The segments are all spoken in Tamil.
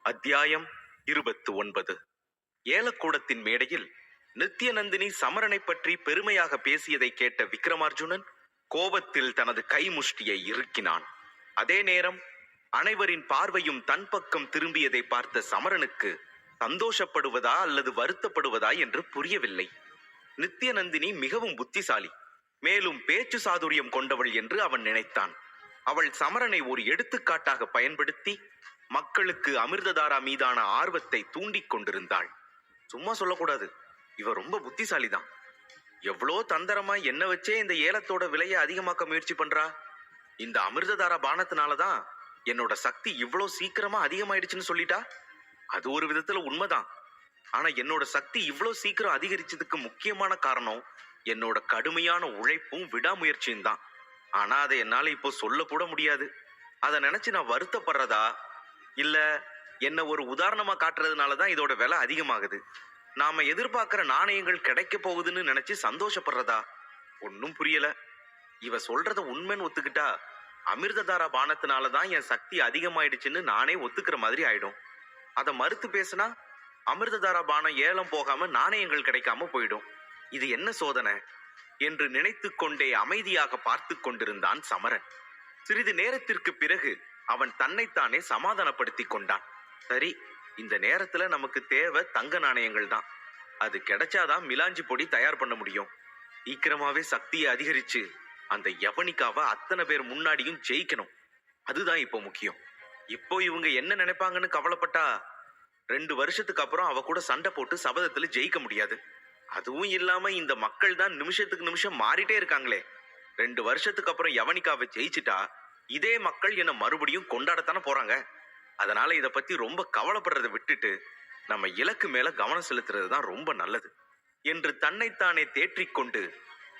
அத்தியாயம் 29. ஏலக்கூடத்தின் மேடையில் நித்யநந்தினி சமரனை பற்றி பெருமையாக பேசியதை கேட்ட விக்ரமார்ஜுனன் கோபத்தில் தனது கைமுஷ்டியை இறுக்கினான். அதே நேரம் அனைவரின் பார்வையும் தன் பக்கம் திரும்பியதை பார்த்த சமரனுக்கு சந்தோஷப்படுவதா அல்லது வருத்தப்படுவதா என்று புரியவில்லை. நித்யநந்தினி மிகவும் புத்திசாலி, மேலும் பேச்சு சாதுரியம் கொண்டவள் என்று அவன் நினைத்தான். அவள் சமரனை ஒரு எடுத்துக்காட்டாக பயன்படுத்தி மக்களுக்கு அமிர்ததாரா மீதான ஆர்வத்தை தூண்டிக் கொண்டிருந்தாள். சும்மா சொல்லக்கூடாது, இவ ரொம்ப புத்திசாலிதான். எவ்வளோ தந்திரமா என்ன வச்சே இந்த ஏலத்தோட விலையை அதிகமாக்க முயற்சி பண்றா. இந்த அமிர்ததாரா பானத்தினாலதான் என்னோட சக்தி இவ்வளோ சீக்கிரமா அதிகமாயிடுச்சுன்னு சொல்லிட்டா. அது ஒரு விதத்துல உண்மைதான். ஆனா என்னோட சக்தி இவ்வளோ சீக்கிரம் அதிகரிச்சதுக்கு முக்கியமான காரணம் என்னோட கடுமையான உழைப்பும் விடாமுயற்சியும் தான். ஆனா அதை என்னால இப்போ சொல்ல கூட முடியாது. அதை நினைச்சு நான் வருத்தப்படுறதா இல்ல என்ன ஒரு உதாரணமா காட்டுறதுனாலதான் இதோட விலை அதிகமாகுது, நாம எதிர்பார்க்கிற நாணயங்கள் கிடைக்க போகுதுன்னு நினைச்சு சந்தோஷப்படுறதா, ஒன்னும் புரியல. இவ சொல்றத உண்மைன்னு ஒத்துக்கிட்டா அமிர்ததாரா பானத்தினாலதான் என் சக்தி அதிகமாயிடுச்சுன்னு நானே ஒத்துக்கிற மாதிரி ஆயிடும். அதை மறுத்து பேசினா அமிர்ததாரா பானம் ஏலம் போகாம நாணயங்கள் கிடைக்காம போயிடும். இது என்ன சோதனை என்று நினைத்து கொண்டே அமைதியாக பார்த்து கொண்டிருந்தான் சமரன். சிறிது நேரத்திற்கு பிறகு அவன் தன்னைத்தானே சமாதானப்படுத்தி கொண்டான். சரி, இந்த நேரத்துல நமக்கு தேவை தங்க நாணயங்கள் தான். அது கிடைச்சாதான் மிலாஞ்சி பொடி தயார் பண்ண முடியும். சீக்கிரமாவே சக்தியை அதிகரிச்சு அந்த யவனிக்காவை அத்தனை பேர் முன்னாடியும் ஜெயிக்கணும். அதுதான் இப்போ முக்கியம். இப்போ இவங்க என்ன நினைப்பாங்கன்னு கவலைப்பட்டா 2 வருஷத்துக்கு அப்புறம் அவ கூட சண்டை போட்டு சபதத்துல ஜெயிக்க முடியாது. அதுவும் இல்லாம இந்த மக்கள் தான் நிமிஷத்துக்கு நிமிஷம் மாறிட்டே இருக்காங்களே. 2 வருஷத்துக்கு அப்புறம் யவனிக்காவை ஜெயிச்சுட்டா இதே மக்கள் என்ன மறுபடியும் கொண்டாடத்தானே போறாங்க. அதனால இத பத்தி ரொம்ப கவலைப்படுறதை விட்டுட்டு நம்ம இலக்கு மேல கவனம் செலுத்துறது தான் ரொம்ப நல்லது என்று தன்னைத்தானே தேற்றிக்கொண்டு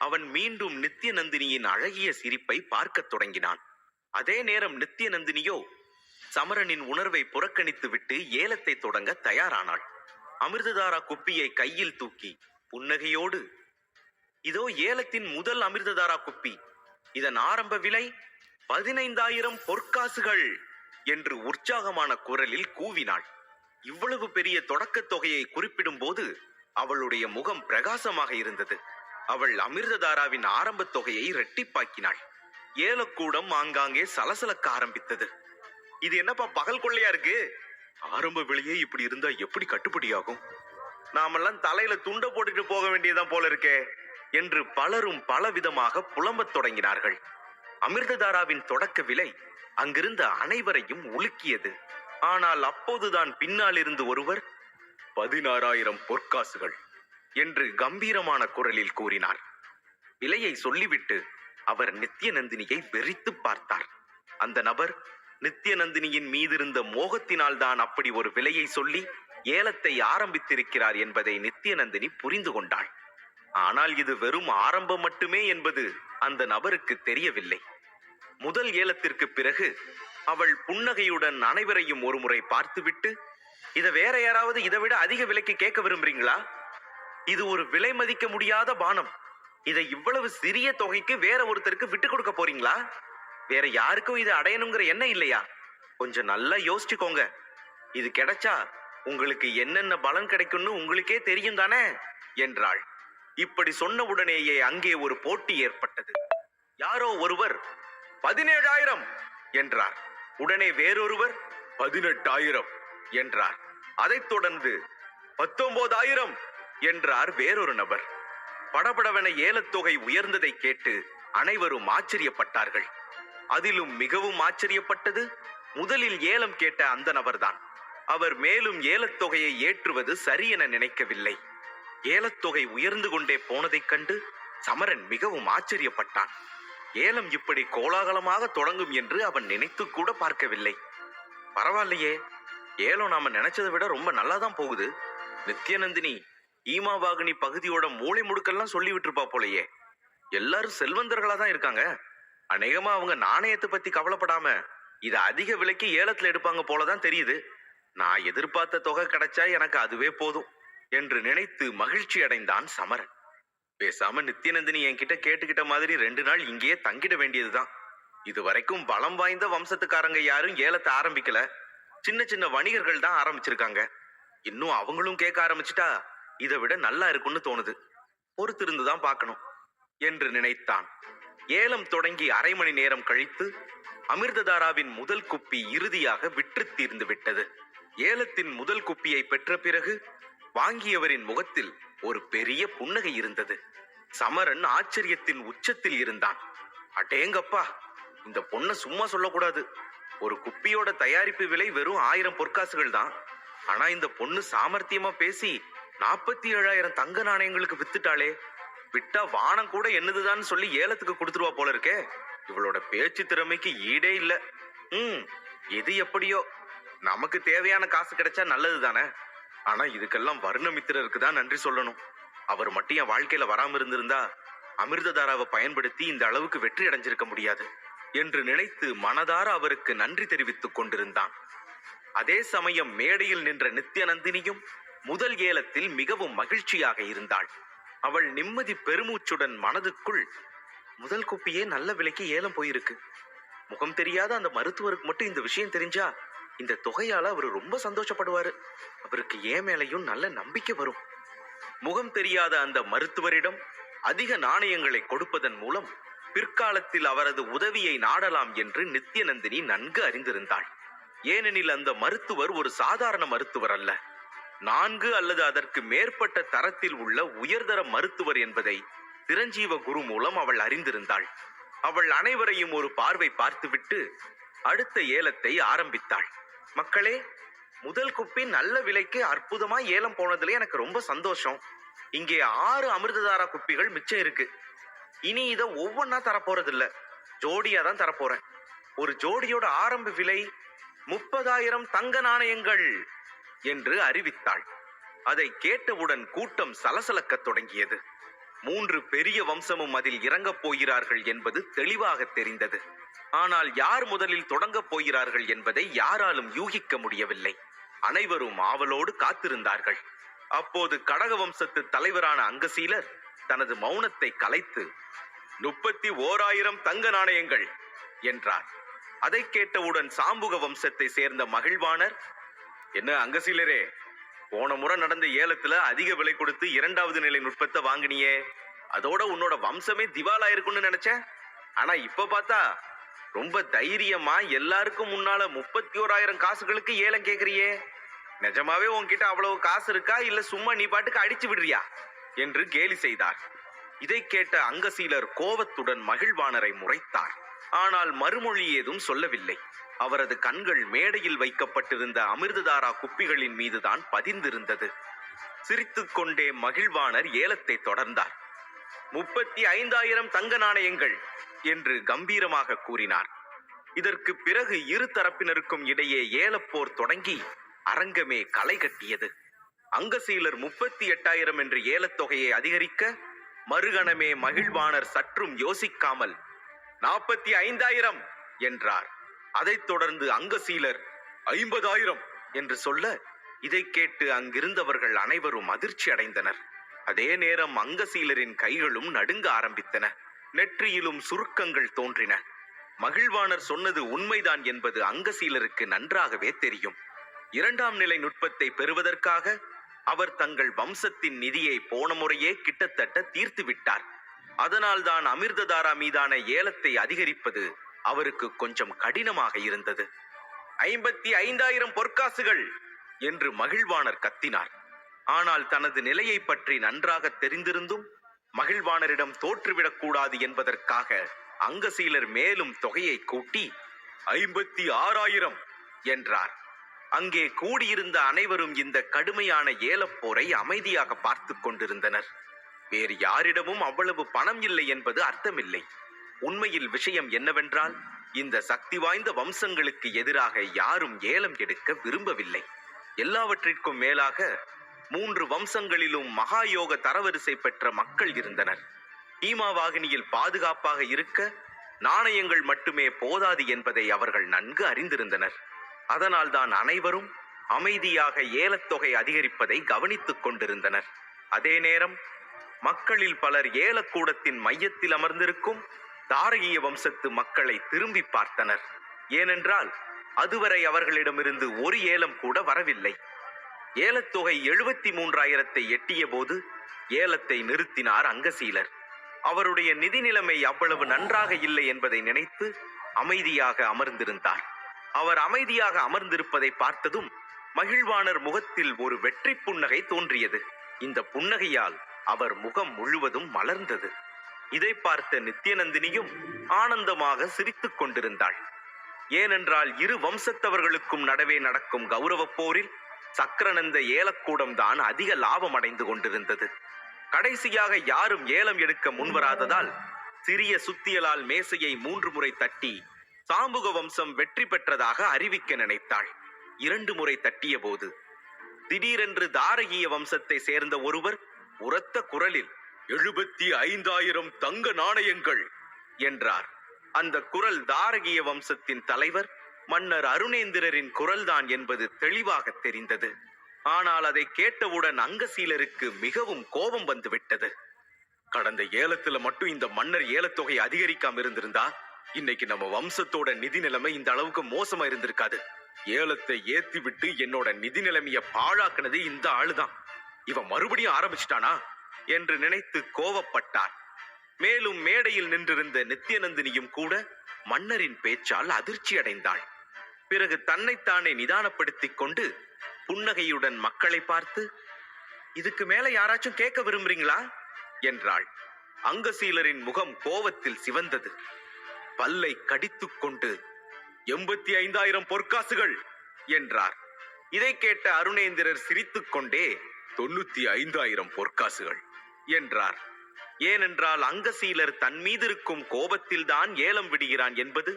அவன் மீண்டும் நித்யநந்தினியின் அழகிய சிரிப்பை பார்க்க தொடங்கினான். அதே நேரம் நித்யநந்தினியோ சமரனின் உணர்வை புறக்கணித்து விட்டு ஏலத்தை தொடங்க தயாரானாள். அமிர்ததாரா குப்பியை கையில் தூக்கி புன்னகையோடு, இதோ ஏலத்தின் முதல் அமிர்ததாரா குப்பி, இதன் ஆரம்ப விலை 15,000 பொற்காசுகள் என்று உற்சாகமான குரலில் கூவினாள். இவ்வளவு பெரிய தொடக்க தொகையை குறிப்பிடும் போது அவளுடைய முகம் பிரகாசமாக இருந்தது. அவள் அமிர்ததாராவின் ஆரம்ப தொகையை இரட்டிப்பாக்கினாள். ஏலக்கூடம் ஆங்காங்கே சலசலக்க ஆரம்பித்தது. இது என்னப்பா பகல் கொள்ளையா இருக்கு? ஆரம்ப விலையே இப்படி இருந்தா எப்படி கட்டுப்படியாகும்? நாமெல்லாம் தலையில துண்டை போட்டுட்டு போக வேண்டியதான் போல இருக்கே என்று பலரும் பலவிதமாக புலம்பத் தொடங்கினார்கள். அமிர்ததாராவின் தொடக்க விலை அங்கிருந்த அனைவரையும் உலுக்கியது. ஆனால் அப்போதுதான் பின்னால் இருந்து ஒருவர் 16,000 பொற்காசுகள் என்று கம்பீரமான குரலில் கூறினார். விலையை சொல்லிவிட்டு அவர் நித்யநந்தினியை வெறித்து பார்த்தார். அந்த நபர் நித்யநந்தினியின் மீதிருந்த மோகத்தினால் தான் அப்படி ஒரு விலையை சொல்லி ஏலத்தை ஆரம்பித்திருக்கிறார் என்பதை நித்யநந்தினி புரிந்து கொண்டாள். ஆனால் இது வெறும் ஆரம்பம் மட்டுமே என்பது அந்த நபருக்கு தெரியவில்லை. முதல் ஏலத்திற்கு பிறகு அவள் புன்னகையுடன் அனைவரையும் ஒரு முறை பார்த்துவிட்டு, இதை வேற யாராவது இதை விட அதிக விலைக்கு கேட்க விரும்புறீங்களா? இது ஒரு விலை மதிக்க முடியாத பானம். இதை இவ்வளவு சிறிய தொகைக்கு வேற ஒருத்தருக்கு விட்டு கொடுக்க போறீங்களா? வேற யாருக்கும் இதை அடையணுங்கிற எண்ணம் இல்லையா? கொஞ்சம் நல்லா யோசிச்சுக்கோங்க. இது கிடைச்சா உங்களுக்கு என்னென்ன பலன் கிடைக்கும்னு உங்களுக்கே தெரியும் தானே என்றாள். இப்படி சொன்ன உடனேயே அங்கே ஒரு போட்டி ஏற்பட்டது. யாரோ ஒருவர் 17,000 என்றார். உடனே வேறொருவர் 18,000 என்றார். அதைத் தொடர்ந்து 19,000 என்றார் வேறொரு நபர். படபடவென ஏலத்தொகை உயர்ந்ததை கேட்டு அனைவரும் ஆச்சரியப்பட்டார்கள். அதிலும் மிகவும் ஆச்சரியப்பட்டது முதலில் ஏலம் கேட்ட அந்த நபர்தான். அவர் மேலும் ஏலத்தொகையை ஏற்றுவது சரியென நினைக்கவில்லை. ஏலத்தொகை உயர்ந்து கொண்டே போனதைக் கண்டு சமரன் மிகவும் ஆச்சரியப்பட்டான். ஏலம் இப்படி கோலாகலமாக தொடங்கும் என்று அவன் நினைத்து கூட பார்க்கவில்லை. பரவாயில்லையே, ஏலம் நாம நினைச்சதை விட ரொம்ப நல்லாதான் போகுது. நித்யநந்தினி ஈமாவாகினி பகுதியோட மூளை முடுக்கெல்லாம் சொல்லி விட்டுருப்பா போலையே. எல்லாரும் செல்வந்தர்களா தான் இருக்காங்க. அநேகமா அவங்க நாணயத்தை பத்தி கவலைப்படாம இதை அதிக விலைக்கு ஏலத்துல எடுப்பாங்க போலதான் தெரியுது. நான் எதிர்பார்த்த தொகை கிடைச்சா எனக்கு அதுவே போதும் என்று நினைத்து மகிழ்ச்சி அடைந்தான் சமரன். பேசாம நித்யநந்தினி என்கிட்ட கேட்டுக்கிட்ட மாதிரி 2 நாள் இங்கேயே தங்கிட வேண்டியதுதான். இது வரைக்கும் பலம் வாய்ந்த வம்சத்துக்காரங்க யாரும் ஏலத்தை ஆரம்பிக்கல. சின்ன சின்ன வணிகர்கள் தான் ஆரம்பிச்சிருக்காங்க. இன்னும் அவங்களும் கேட்க ஆரம்பிச்சிட்டா இதை விட நல்லா இருக்கும்னு தோணுது. பொறுத்திருந்து தான் பார்க்கணும் என்று நினைத்தான். ஏலம் தொடங்கி அரை மணி நேரம் கழித்து அமிர்ததாராவின் முதல் குப்பி இறுதியாக விற்று தீர்ந்து விட்டது. ஏலத்தின் முதல் குப்பியை பெற்ற பிறகு வாங்கியவரின் முகத்தில் ஒரு பெரிய புன்னகை இருந்தது. சமரன் ஆச்சரியத்தின் உச்சத்தில் இருந்தான். அடேங்கப்பா, இந்த பொண்ணை சும்மா சொல்லக்கூடாது. ஒரு குப்பியோட தயாரிப்பு விலை வெறும் 1000 பொற்காசுகள் தான். ஆனா இந்த பொண்ணு சாமர்த்தியமா பேசி 47,000 தங்க நாணயங்களுக்கு வித்துட்டாளே. விட்டா வானம் கூட என்னதுதான் சொல்லி ஏலத்துக்கு கொடுத்துருவா போல இருக்கே. இவளோட பேச்சு திறமைக்கு ஈடே இல்ல. இது எப்படியோ நமக்கு தேவையான காசு கிடைச்சா நல்லது தானே. ஆனா இதுக்கெல்லாம் வர்ணமித்திரருக்கு தான் நன்றி சொல்லணும். அவர் மட்டும் என் வாழ்க்கையில வராம இருந்திருந்தா அமிர்ததாராவை பயன்படுத்தி இந்த அளவுக்கு வெற்றி அடைஞ்சிருக்க முடியாது என்று நினைத்து மனதார அவருக்கு நன்றி தெரிவித்துக் கொண்டிருந்தான். அதே சமயம் மேடையில் நின்ற நித்யநந்தினியும் முதல் ஏலத்தில் மிகவும் மகிழ்ச்சியாக இருந்தாள். அவள் நிம்மதி பெருமூச்சுடன் மனதுக்குள், முதல் குப்பியே நல்ல விலைக்கு ஏலம் போயிருக்கு. முகம் தெரியாத அந்த மருத்துவருக்கு மட்டும் இந்த விஷயம் தெரிஞ்சா இந்த தொகையால அவர் ரொம்ப சந்தோஷப்படுவாரு. அவருக்கு ஏன் மேலையும் நல்ல நம்பிக்கை வரும். முகம் தெரியாத அந்த மருத்துவரிடம் அதிக நாணயங்களை கொடுப்பதன் மூலம் பிற்காலத்தில் அவரது உதவியை நாடலாம் என்று நித்யநந்தினி நன்கு அறிந்திருந்தாள். ஏனெனில் அந்த மருத்துவர் ஒரு சாதாரண மருத்துவர் அல்ல. 4 அல்லது அதற்கு மேற்பட்ட தரத்தில் உள்ள உயர்தர மருத்துவர் என்பதை சிரஞ்சீவ குரு மூலம் அவள் அறிந்திருந்தாள். அவள் அனைவரையும் ஒரு பார்வை பார்த்துவிட்டு அடுத்த ஏலத்தை ஆரம்பித்தாள். மக்களே, முதல் குப்பி நல்ல விலைக்கு அற்புதமா ஏலம் போனதுல எனக்கு ரொம்ப சந்தோஷம். இங்கே 6 அமிர்ததாரா குப்பிகள் மிச்சம் இருக்கு. இனி இதை ஒவ்வொன்னா தரப்போறதில்ல, ஜோடியா தான் தரப்போறேன். ஒரு ஜோடியோட ஆரம்ப விலை 30,000 தங்க நாணயங்கள் என்று அறிவித்தாள். அதை கேட்டவுடன் கூட்டம் சலசலக்க தொடங்கியது. 3 பெரிய வம்சமும் அதில் இறங்கப் போகிறார்கள் என்பது தெளிவாக தெரிந்தது. ஆனால் யார் முதலில் தொடங்கப் போகிறார்கள் என்பதை யாராலும் யூகிக்க முடியவில்லை. அனைவரும் ஆவலோடு காத்திருந்தார்கள். அப்போது கடக வம்சத்து தலைவரான அங்கசீலர் தனது மௌனத்தை கலைத்து 31,000 தங்க நாணயங்கள் என்றார். அதை கேட்டவுடன் சாம்புக வம்சத்தை சேர்ந்த மகிழ்வாணர், என்ன அங்கசீலரே, போன முறை நடந்த ஏலத்துல அதிக விலை கொடுத்து 2வது நிலை நுட்பத்தை வாங்கினியே, அதோட உன்னோட வம்சமே திவாலா இருக்குன்னு நினைச்சேன். ஆனா இப்ப பார்த்தா ரொம்ப தைரியமா எல்லாருக்கும் முன்னால 31,000 காசுகளுக்கு ஏலம் கேக்குறியே. நிஜமாவே உன்கிட்ட அவ்வளவு காசு இருக்கா, இல்ல சும்மா நீ பாட்டுக்கு அடிச்சு விடுறியா என்று கேலி செய்தார். இதை கேட்ட அங்கசீலர் கோபத்துடன் மகிழ்வாணரை முறைத்தார். ஆனால் மறுமொழி ஏதும் சொல்லவில்லை. அவரது கண்கள் மேடையில் வைக்கப்பட்டிருந்த அமிர்ததாரா குப்பிகளின் மீதுதான் பதிந்திருந்தது. சிரித்துக்கொண்டே மகிழ்வாணர் ஏலத்தை தொடர்ந்தார். 35,000 தங்க நாணயங்கள் என்று கம்பீரமாக கூறினார். இதற்கு பிறகு இரு தரப்பினருக்கும் இடையே ஏலப்போர் தொடங்கி அரங்கமே களை கட்டியது. அங்கசீலர் 38,000 என்று ஏலத்தொகையை அதிகரிக்க மறுகணமே மகிழ்வாணர் சற்றும் யோசிக்காமல் 45,000 என்றார். அதைத் தொடர்ந்து அங்கசீலர் 50,000 என்று சொல்ல இதை கேட்டு அங்கிருந்தவர்கள் அனைவரும் அதிர்ச்சி அடைந்தனர். அதே நேரம் அங்கசீலரின் கைகளும் நடுங்க ஆரம்பித்தன. நெற்றியிலும் சுருக்கங்கள் தோன்றின. மகிழ்வாணர் சொன்னது உண்மைதான் என்பது அங்கசீலருக்கு நன்றாகவே தெரியும். 2ஆம் நிலை நுட்பத்தை பெறுவதற்காக அவர் தங்கள் வம்சத்தின் நிதியை போன முறையே கிட்டத்தட்ட தீர்த்து விட்டார். அதனால்தான் அமிர்ததாரா மீதான ஏலத்தை அதிகரிப்பது அவருக்கு கொஞ்சம் கடினமாக இருந்தது. 55,000 பொற்காசுகள் என்று மகிழ்வாணர் கத்தினார். ஆனால் தனது நிலையை பற்றி நன்றாக தெரிந்திருந்தும் மகிழ்வாணரிடம் தோற்றுவிடக் கூடாது என்பதற்காக அங்கசீலர் மேலும் தொகையை கூட்டி 56,000 என்றார். அங்கே கூடியிருந்த அனைவரும் இந்த கடுமையான ஏலப்போரை அமைதியாக பார்த்து கொண்டிருந்தனர். வேறு யாரிடமும் அவ்வளவு பணம் இல்லை என்பது அர்த்தமில்லை. உண்மையில் விஷயம் என்னவென்றால், இந்த சக்தி வாய்ந்த வம்சங்களுக்கு எதிராக யாரும் ஏலம் எடுக்க விரும்பவில்லை. எல்லாவற்றிற்கும் மேலாக 3 வம்சங்களிலும் மகாயோக தரவரிசை பெற்ற மக்கள் இருந்தனர். ஹீமாவாகினியில் பாதுகாப்பாக இருக்க நாணயங்கள் மட்டுமே போதாது என்பதை அவர்கள் நன்கு அறிந்திருந்தனர். அதனால்தான் அனைவரும் அமைதியாக ஏலத்தொகை அதிகரிப்பதை கவனித்துக் கொண்டிருந்தனர். அதே நேரம் மக்களில் பலர் ஏலக்கூடத்தின் மையத்தில் அமர்ந்திருக்கும் தாரகிய வம்சத்து மக்களை திரும்பி பார்த்தனர். ஏனென்றால் அதுவரை அவர்களிடமிருந்து ஒரு ஏலம் கூட வரவில்லை. ஏலத்தொகை 73,000 எட்டிய போது ஏலத்தை நிறுத்தினார் அங்கசீலர். அவருடைய நிதி நிலைமை அவ்வளவு நன்றாக இல்லை என்பதை நினைத்து அமைதியாக அமர்ந்திருந்தார். அவர் அமைதியாக அமர்ந்திருப்பதை பார்த்ததும் மகிழ்வாணர் முகத்தில் ஒரு வெற்றி புன்னகை தோன்றியது. இந்த புன்னகையால் அவர் முகம் முழுவதும் மலர்ந்தது. இதை பார்த்த நித்யநந்தினியும் ஆனந்தமாக சிரித்துக் கொண்டிருந்தாள். ஏனென்றால் இரு வம்சத்தவர்களுக்கும் நடுவே நடக்கும் கௌரவ போரில் சக்கரநந்த ஏலக்கூடம் தான் அதிக லாபம் அடைந்து கொண்டிருந்தது. கடைசியாக யாரும் ஏலம் எடுக்க முன்வராததால் சிறிய சுத்தியலால் மேசையை 3 முறை தட்டி சாம்புக வம்சம் வெற்றி பெற்றதாக அறிவிக்க நினைத்தாள். 2 முறை தட்டிய போது திடீரென்று தாரகிய வம்சத்தை சேர்ந்த ஒருவர் உரத்த குரலில் 75,000 தங்க நாணயங்கள் என்றார். அந்த குரல் தாரகிய வம்சத்தின் தலைவர் மன்னர் அருணேந்திரரின் குரல்தான் என்பது தெளிவாக தெரிந்தது. ஆனால் அதை கேட்டவுடன் அங்கசீலருக்கு மிகவும் கோபம் வந்துவிட்டது. கடந்த ஏலத்துல மட்டும் இந்த மன்னர் ஏலத்தொகை அதிகரிக்காம இருந்திருந்தா இன்னைக்கு நம்ம வம்சத்தோட நிதி நிலைமை இந்த அளவுக்கு மோசமா இருந்திருக்காது. ஏலத்தை ஏத்தி விட்டு என்னோட நிதி நிலைமைய பாழாக்குனது இந்த ஆளுதான். இவன் மறுபடியும் ஆரம்பிச்சிட்டானா என்று நினைத்து கோபப்பட்டார். மேலும் மேடையில் நின்றிருந்த நித்யநந்தினியும் கூட மன்னரின் பேச்சால் அதிர்ச்சி அடைந்தாள். பிறகு தன்னைத்தானே நிதானப்படுத்திக் கொண்டு புன்னகையுடன் மக்களை பார்த்து, இதுக்கு மேல யாராச்சும் கேட்க விரும்புறீங்களா என்றாள். அங்கசீலரின் முகம் கோபத்தில் சிவந்தது. பல்லை கடித்துக் கொண்டு 85,000 பொற்காசுகள் என்றார். இதை கேட்ட அருணேந்திரர் சிரித்துக் கொண்டே 95,000 பொற்காசுகள் என்றார். ஏனென்றால் அங்கசீலர் தன் மீது இருக்கும் கோபத்தில்தான் ஏலம் விடுகிறான் என்பது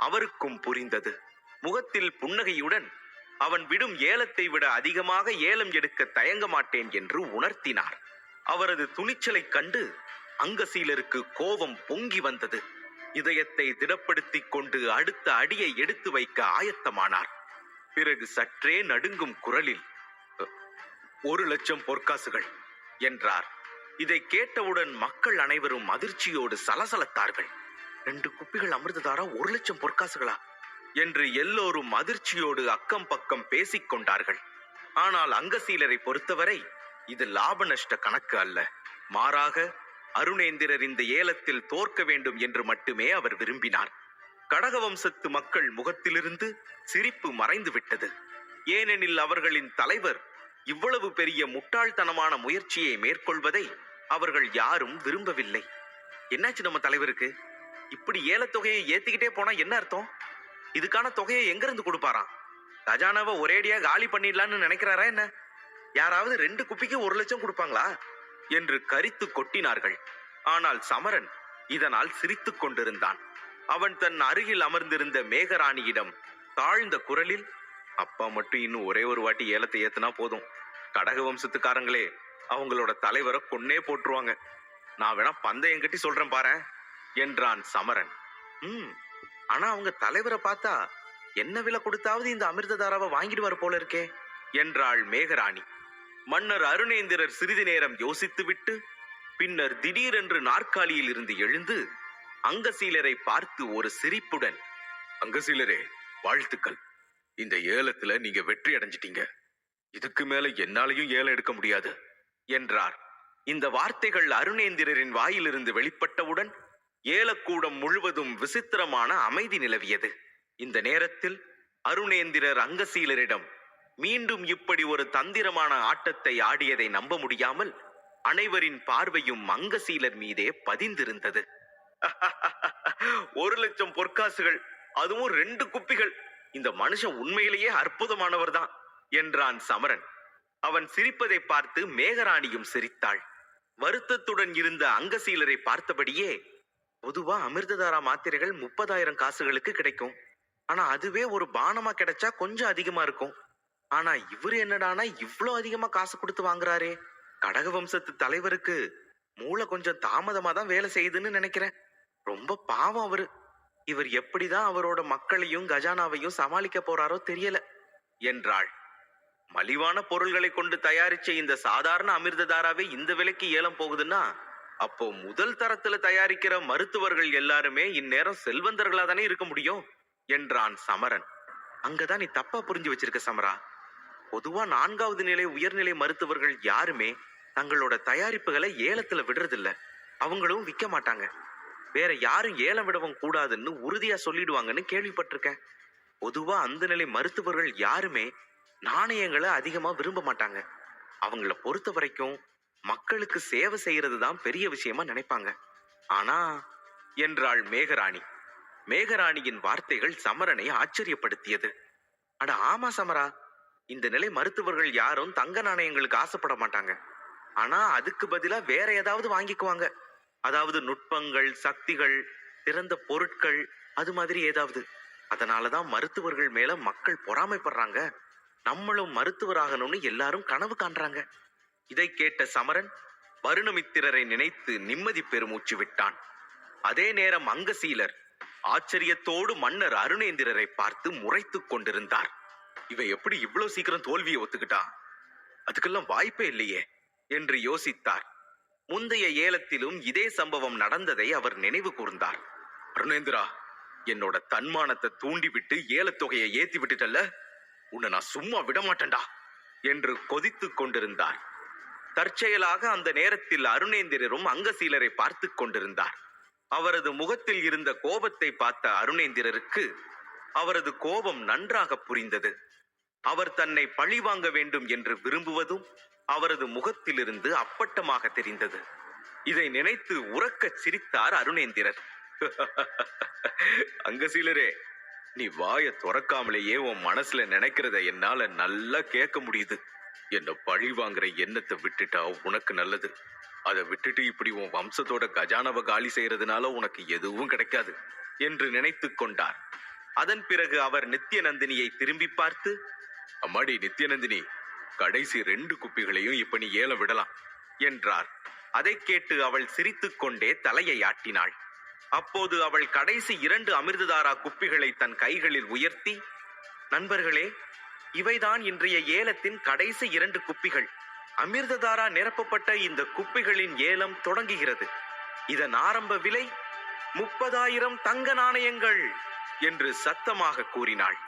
அவருக்கும் புரிந்தது. முகத்தில் புன்னகையுடன் அவன் விடும் ஏலத்தை விட அதிகமாக ஏலம் எடுக்க தயங்க மாட்டேன் என்று உணர்த்தினார். அவரது துணிச்சலை கண்டு அங்கசீலருக்கு கோபம் பொங்கி வந்தது. இதயத்தை திடப்படுத்திக் கொண்டு அடுத்த அடியை எடுத்து வைக்க ஆயத்தமானார். பிறகு சற்றே நடுங்கும் குரலில் 1,00,000 பொற்காசுகள் என்றார். இதை கேட்டவுடன் மக்கள் அனைவரும் அதிர்ச்சியோடு சலசலத்தார்கள். 2 குப்பிகள் அமிர்ததாரா 1,00,000 பொற்காசுகளா என்று எல்லோரும் அதிர்ச்சியோடு அக்கம் பக்கம் பேசிக் கொண்டார்கள். ஆனால் அங்கசீலரை பொறுத்தவரை இது லாப நஷ்ட கணக்கு அல்ல. மாறாக அருணேந்திரர் இந்த ஏலத்தில் தோற்க வேண்டும் என்று மட்டுமே அவர் விரும்பினார். கடகவம்சத்து மக்கள் முகத்திலிருந்து சிரிப்பு மறைந்து விட்டது. ஏனெனில் அவர்களின் தலைவர் இவ்வளவு பெரிய முட்டாள்தனமான முயற்சியை மேற்கொள்வதை அவர்கள் யாரும் விரும்பவில்லை. என்னாச்சு நம்ம தலைவருக்கு? இப்படி ஏலத்தொகையை ஏத்திக்கிட்டே போனா என்ன அர்த்தம்? இதுக்கான தொகையை எங்கிருந்து கொடுப்பாராம்? கஜானாவை ஒரேடியா காலி பண்ணிடலான்னு நினைக்கிறாரா என்ன? யாராவது 2 குப்பிக்கு 1,00,000 கொடுப்பாங்களா என்று கரித்து கொட்டினார்கள். ஆனால் சமரன் இதனால் சிரித்துக் கொண்டிருந்தான். அவன் தன் அருகில் அமர்ந்திருந்த மேகராணியிடம் தாழ்ந்த குரலில், அப்பா மட்டும் இன்னும் ஒரே ஒரு வாட்டி ஏலத்தை ஏத்துனா போதும், கடக வம்சத்துக்காரங்களே அவங்களோட தலைவரை கொன்னே போட்டுருவாங்க. நான் வேணா பந்தயம் கட்டி சொல்றேன் பாரு என்றான் சமரன். ஆனா அவங்க தலைவரை பார்த்தா என்ன விலை கொடுத்தாவது இந்த அமிர்ததாராவை வாங்கிடுவார் போல இருக்கே என்றாள் மேகராணி. மன்னர் அருணேந்திரர் சிறிது நேரம் யோசித்துவிட்டு பின்னர் திடீரென்று நாற்காலியில் இருந்து எழுந்து அங்கசீலரை பார்த்து ஒரு சிரிப்புடன், அங்கசீலரே, வாழ்த்துக்கள். இந்த ஏலத்துல நீங்க வெற்றி அடைஞ்சிட்டீங்க. இதுக்கு மேல என்னாலையும் ஏலம் எடுக்க முடியாது என்றார். இந்த வார்த்தைகள் அருணேந்திரரின் வாயிலிருந்து வெளிப்பட்டவுடன் ஏலக்கூடம் முழுவதும் விசித்திரமான அமைதி நிலவியது. இந்த நேரத்தில் அருணேந்திரர் அங்கசீலரிடம் மீண்டும் இப்படி ஒரு தந்திரமான ஆட்டத்தை ஆடியதை நம்ப முடியாமல் அனைவரின் பார்வையும் அங்கசீலர் மீதே பதிந்திருந்தது. 1,00,000 பொற்காசுகள், அதுவும் 2 குப்பிகள். இந்த மனுஷன் உண்மையிலேயே அற்புதமானவர் தான் என்றான் சமரன். அவன் சிரிப்பதை பார்த்து மேகராணியும் சிரித்தாள். வருத்தத்துடன் இருந்த அங்கசீலரை பார்த்தபடியே, பொதுவா அமிர்ததாரா மாத்திரைகள் 30,000 காசுகளுக்கு கிடைக்கும். ஆனா அதுவே ஒரு பானமா கிடைச்சா கொஞ்சம் அதிகமா இருக்கும். ஆனா இவரு என்னடானா இவ்ளோ அதிகமா காசு கொடுத்து வாங்குறாரே. கடக வம்சத்து தலைவருக்கு மூளை கொஞ்சம் தாமதமா தான் வேலை செய்யுதுன்னு நினைக்கிறேன். ரொம்ப பாவம் அவரு. இவர் எப்படிதான் அவரோட மக்களையும் கஜானாவையும் சமாளிக்க போறாரோ தெரியல என்றாள். மலிவான பொருள்களை கொண்டு தயாரிச்ச இந்த சாதாரண அமிர்ததாராவே இந்த விலைக்கு ஏலம் போகுதுன்னா அப்போ முதல் தரத்துல தயாரிக்கிற மருத்துவர்கள் எல்லாருமே இந்நேரம் செல்வந்தர்களா தானே இருக்க முடியும் என்றான் சமரன். அங்கதான் நீ தப்பா புரிஞ்சு வச்சிருக்க சமரா. பொதுவா 4வது நிலை உயர்நிலை மருத்துவர்கள் யாருமே தங்களோட தயாரிப்புகளை ஏலத்துல விடுறதில்ல. அவங்களும் விற்க மாட்டாங்க. வேற யாரும் ஏலம் விடவும் கூடாதுன்னு உறுதியா சொல்லிடுவாங்கன்னு கேள்விப்பட்டிருக்கேன். பொதுவா அந்த நிலை மருத்துவர்கள் யாருமே நாணயங்களை அதிகமா விரும்ப மாட்டாங்க. அவங்கள பொறுத்த வரைக்கும் மக்களுக்கு சேவை செய்யறது தான் பெரிய விஷயமா நினைப்பாங்க. ஆனா என்றாள் மேகராணி. மேகராணியின் வார்த்தைகள் சமரனை ஆச்சரியப்படுத்தியது. அட ஆமா சமரா, இந்த நிலை மருத்துவர்கள் யாரும் தங்க நாணயங்களுக்கு ஆசைப்பட மாட்டாங்க. ஆனா அதுக்கு பதிலா வேற ஏதாவது வாங்கிக்குவாங்க. அதாவது நுட்பங்கள், சக்திகள், சிறந்த பொருட்கள், அது மாதிரி ஏதாவது. அதனாலதான் மருத்துவர்கள் மேல மக்கள் பொறாமைப்படுறாங்க. நம்மளும் மருத்துவராகணும்னு எல்லாரும் கனவு காண்றாங்க. இதை கேட்ட சமரன் வருணமித்திரரை நினைத்து நிம்மதி பெருமூச்சு விட்டான். அதே நேரம் அங்கசீலர் ஆச்சரியத்தோடு மன்னர் அருணேந்திரரை பார்த்து முறைத்துக் கொண்டிருந்தார். இவ எப்படி இவ்வளவு சீக்கிரம் தோல்வியை ஒத்துக்கிட்டா? அதுக்கெல்லாம் வாய்ப்பே இல்லையே என்று யோசித்தார். முந்தைய ஏலத்திலும் இதே சம்பவம் நடந்ததை அவர் நினைவு கூர்ந்தார். அருணேந்திரா, என்னோட தன்மானத்தை தூண்டிவிட்டு ஏலத்தொகையை ஏத்தி விட்டுட்டல்ல, உன்னை நான் சும்மா விடமாட்டேன்டா என்று கொதித்துக் கொண்டிருந்தார். தற்செயலாக அந்த நேரத்தில் அருணேந்திரரும் அங்கசீலரை பார்த்து கொண்டிருந்தார். அவரது முகத்தில் இருந்த கோபத்தை பார்த்த அருணேந்திரருக்கு அவரது கோபம் நன்றாக புரிந்தது. அவர் தன்னை பழிவாங்க வேண்டும் என்று விரும்புவதும் அவரது முகத்திலிருந்து அப்பட்டமாக தெரிந்தது. இதை நினைத்து உரக்கச் சிரித்தார் அருணேந்திரர். அங்கசீலரே, நீ வாயை துறக்காமலேயே உன் மனசுல நினைக்கிறத என்னால நல்லா கேட்க முடியுது. என்ன பழி வாங்குற எண்ணத்தை விட்டுட்டா உனக்கு நல்லது. அதை விட்டுட்டு இப்படி உன் வம்சத்தோட கஜானாவை காலி செய்யறதுனால உனக்கு எதுவும் கிடைக்காது என்று நினைத்து கொண்டார். அதன் பிறகு அவர் நித்யநந்தினியை திரும்பி பார்த்து, அம்மாடி நித்யநந்தினி, கடைசி 2 குப்பிகளையும் இப்ப நீ ஏலம் விடலாம் என்றார். அதை கேட்டு அவள் சிரித்துக் கொண்டே தலையை ஆட்டினாள். அப்போது அவள் கடைசி 2 அமிர்ததாரா குப்பிகளை தன் கைகளில் உயர்த்தி, நண்பர்களே, இவைதான் இன்றைய ஏலத்தின் கடைசி 2 குப்பிகள். அமிர்ததாரா நிரப்பப்பட்ட இந்த குப்பிகளின் ஏலம் தொடங்குகிறது. இதன் ஆரம்ப விலை 30,000 தங்க நாணயங்கள் என்று சத்தமாக கூறினாள்.